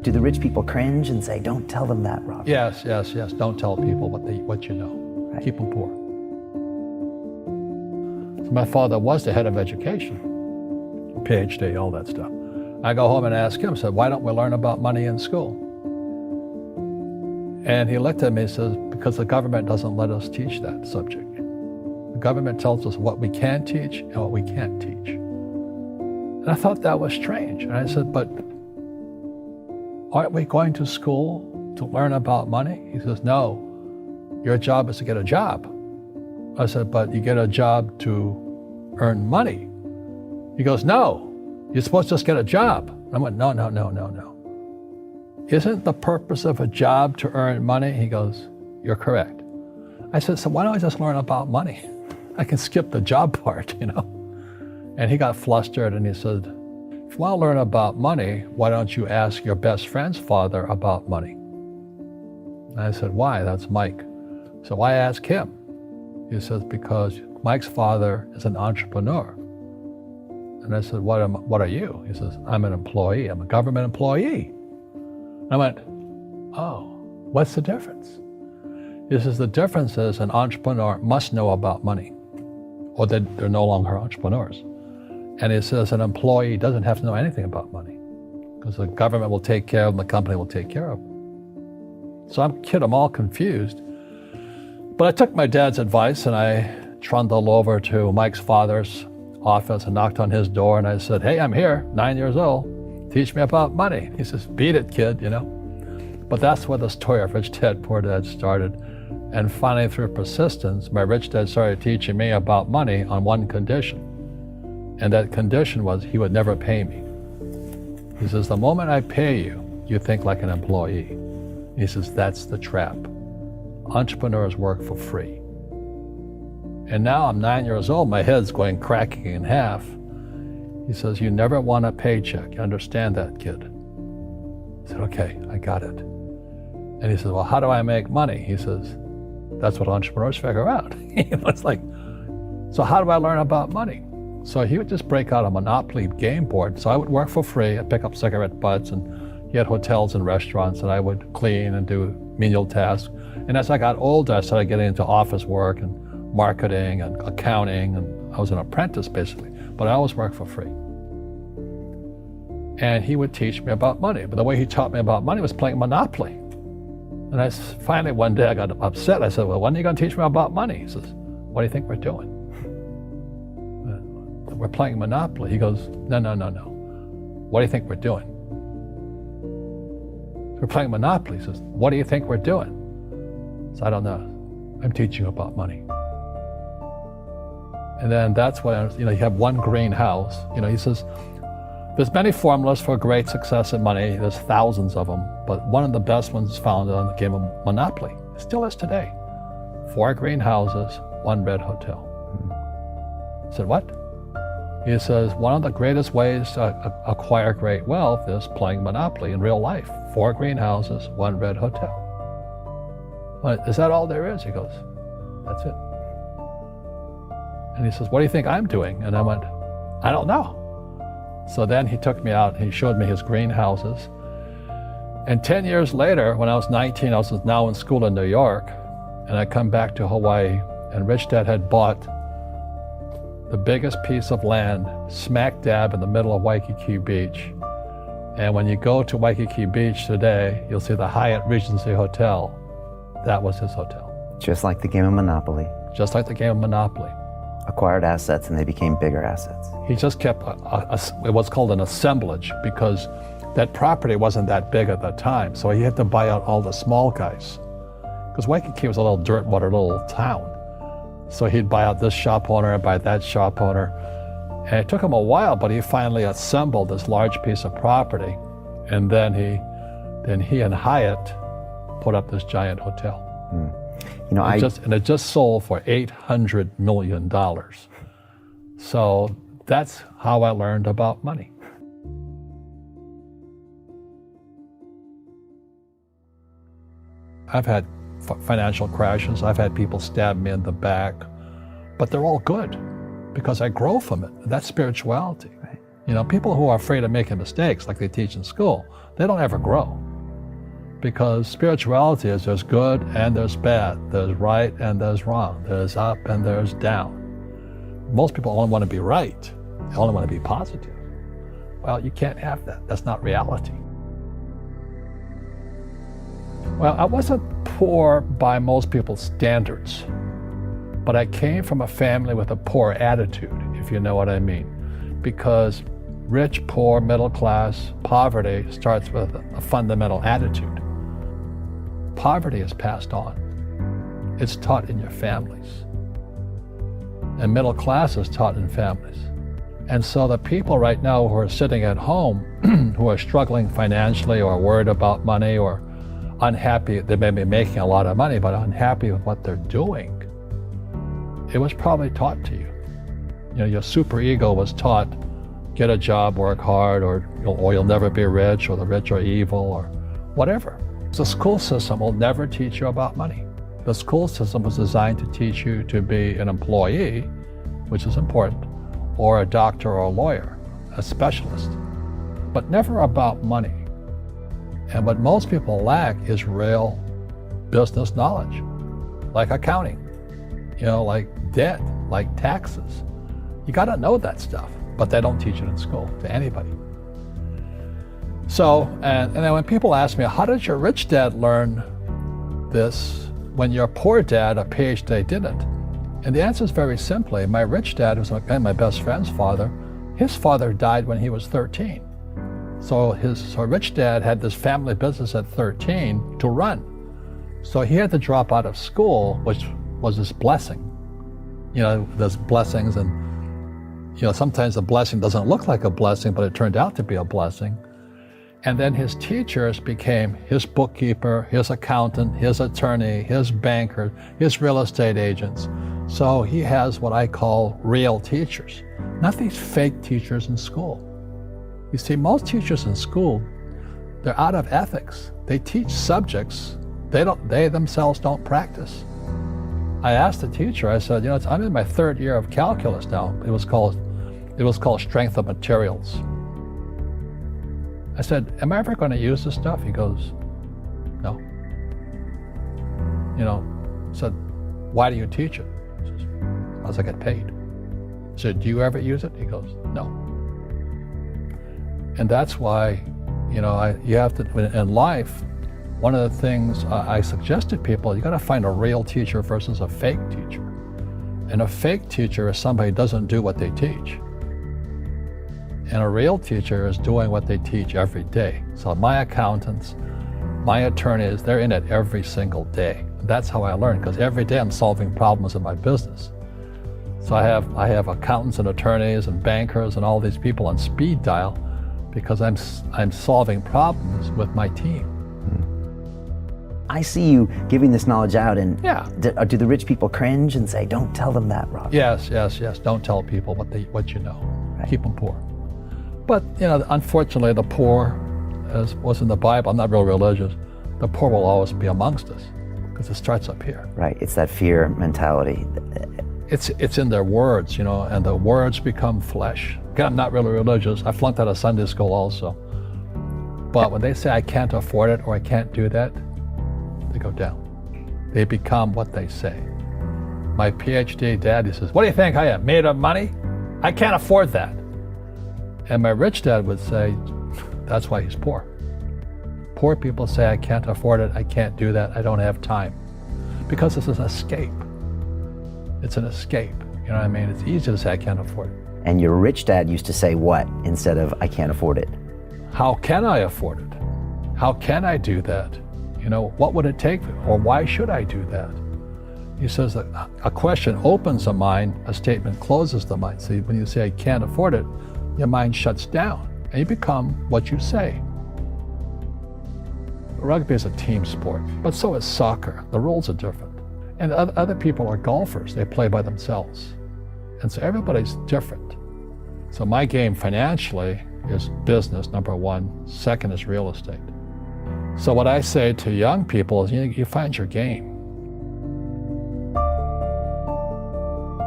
Do the rich people cringe and say, don't tell them that, Robert? Yes. Don't tell people what you know. Right. Keep them poor. So my father was the head of education, PhD, all that stuff. I go home and ask him, said, why don't we learn about money in school? And he looked at me and says, because the government doesn't let us teach that subject. The government tells us what we can teach and what we can't teach. And I thought that was strange. And I said, but aren't we going to school to learn about money? He says, no, your job is to get a job. I said, but you get a job to earn money. He goes, no, you're supposed to just get a job. I went, no. Isn't the purpose of a job to earn money? He goes, you're correct. I said, so why don't I just learn about money? I can skip the job part, And he got flustered and he said, if you want to learn about money, why don't you ask your best friend's father about money? And I said, why? That's Mike. So why ask him? He says, because Mike's father is an entrepreneur. And I said, what are you? He says, I'm an employee. I'm a government employee. I went, oh, what's the difference? He says, the difference is an entrepreneur must know about money, or they're no longer entrepreneurs. And he says an employee doesn't have to know anything about money because the government will take care of them, the company will take care of them. So I'm all confused. But I took my dad's advice and I trundled over to Mike's father's office and knocked on his door and I said, hey, I'm here, 9 years old. Teach me about money. He says, beat it, kid, But that's where the story of Rich Dad, Poor Dad started. And finally, through persistence, my rich dad started teaching me about money on one condition. And that condition was he would never pay me. He says, the moment I pay you, you think like an employee. He says, that's the trap. Entrepreneurs work for free. And now I'm 9 years old, my head's cracking in half. He says, you never want a paycheck. You understand that, kid? I said, okay, I got it. And he says, well, how do I make money? He says, that's what entrepreneurs figure out. It's like, so how do I learn about money? So he would just break out a Monopoly game board. So I would work for free. I'd pick up cigarette butts and he had hotels and restaurants and I would clean and do menial tasks. And as I got older, I started getting into office work and marketing and accounting. And I was an apprentice basically, but I always worked for free. And he would teach me about money. But the way he taught me about money was playing Monopoly. And finally one day I got upset. I said, well, when are you going to teach me about money? He says, what do you think we're doing? We're playing Monopoly. He goes, no. What do you think we're doing? We're playing Monopoly. He says, what do you think we're doing? So I don't know. I'm teaching you about money. And then that's when, you have one green house. He says, there's many formulas for great success in money. There's thousands of them. But one of the best ones found on the game of Monopoly. It still is today. 4 green houses, 1 red hotel. I said, what? He says, one of the greatest ways to acquire great wealth is playing Monopoly in real life. 4 green houses, 1 red hotel. Well, is that all there is? He goes, that's it. And he says, what do you think I'm doing? And I went, I don't know. So then he took me out, he showed me his green houses. And 10 years later, when I was 19, I was now in school in New York, and I come back to Hawaii, and Rich Dad had bought the biggest piece of land smack dab in the middle of Waikiki Beach. And when you go to Waikiki Beach today, you'll see the Hyatt Regency Hotel. That was his hotel. Just like the game of Monopoly. Just like the game of Monopoly. Acquired assets and they became bigger assets. He just kept what's called an assemblage because that property wasn't that big at that time. So he had to buy out all the small guys. Because Waikiki was a little dirt water little town. So he'd buy out this shop owner and buy that shop owner. And it took him a while, but he finally assembled this large piece of property. And then he and Hyatt put up this giant hotel. It just sold for $800 million. So that's how I learned about money. I've had financial crashes. I've had people stab me in the back, but they're all good because I grow from it. That's spirituality. Right. People who are afraid of making mistakes, like they teach in school, they don't ever grow. Because spirituality is there's good and there's bad, there's right and there's wrong, there's up and there's down. Most people only want to be right, they only want to be positive. Well, you can't have that. That's not reality. Well, I wasn't poor by most people's standards, but I came from a family with a poor attitude, if you know what I mean. Because rich, poor, middle class, poverty starts with a fundamental attitude. Poverty is passed on. It's taught in your families. And middle class is taught in families. And so the people right now who are sitting at home, who are struggling financially or worried about money or unhappy, they may be making a lot of money, but unhappy with what they're doing, it was probably taught to you. Your super ego was taught, get a job, work hard, or you'll never be rich, or the rich are evil, or whatever. The school system will never teach you about money. The school system was designed to teach you to be an employee, which is important, or a doctor or a lawyer, a specialist, but never about money. And what most people lack is real business knowledge, like accounting, like debt, like taxes. You got to know that stuff, but they don't teach it in school to anybody. So, and then when people ask me, how did your rich dad learn this when your poor dad, a PhD, didn't? And the answer is very simply, my rich dad, who's my best friend's father, his father died when he was 13. So his rich dad had this family business at 13 to run. So he had to drop out of school, which was his blessing. There's blessings, and sometimes a blessing doesn't look like a blessing, but it turned out to be a blessing. And then his teachers became his bookkeeper, his accountant, his attorney, his banker, his real estate agents. So he has what I call real teachers, not these fake teachers in school. You see, most teachers in school, they're out of ethics. They teach subjects they themselves don't practice. I asked the teacher, I said, I'm in my third year of calculus now. It was called strength of materials. I said, am I ever going to use this stuff? He goes, no. I said, why do you teach it? He says, because I get paid. I said, do you ever use it? He goes, no. And that's why, you have to, in life, one of the things I suggest to people, you got to find a real teacher versus a fake teacher. And a fake teacher is somebody who doesn't do what they teach. And a real teacher is doing what they teach every day. So my accountants, my attorneys, they're in it every single day. That's how I learn, because every day I'm solving problems in my business. So I have accountants and attorneys and bankers and all these people on speed dial because I'm solving problems with my team. I see you giving this knowledge out, and yeah. Do the rich people cringe and say, don't tell them that, Rob? Yes. Don't tell people what you know. Right. Keep them poor. But, unfortunately, the poor, as was in the Bible, I'm not real religious, the poor will always be amongst us because it starts up here. Right, it's that fear mentality. It's in their words, and the words become flesh. Again, I'm not really religious. I flunked out of Sunday school also. But when they say I can't afford it or I can't do that, they go down. They become what they say. My PhD dad, he says, what do you think I am, made of money? I can't afford that. And my rich dad would say, that's why he's poor. Poor people say, I can't afford it, I can't do that, I don't have time. Because this is an escape. It's an escape, you know what I mean? It's easy to say, I can't afford it. And your rich dad used to say what instead of, I can't afford it? How can I afford it? How can I do that? What would it take, or why should I do that? He says that a question opens the mind, a statement closes the mind. See, when you say, I can't afford it, your mind shuts down, and you become what you say. Rugby is a team sport, but so is soccer. The rules are different. And other people are golfers. They play by themselves. And so everybody's different. So my game financially is business, number one. Second is real estate. So what I say to young people is, you find your game.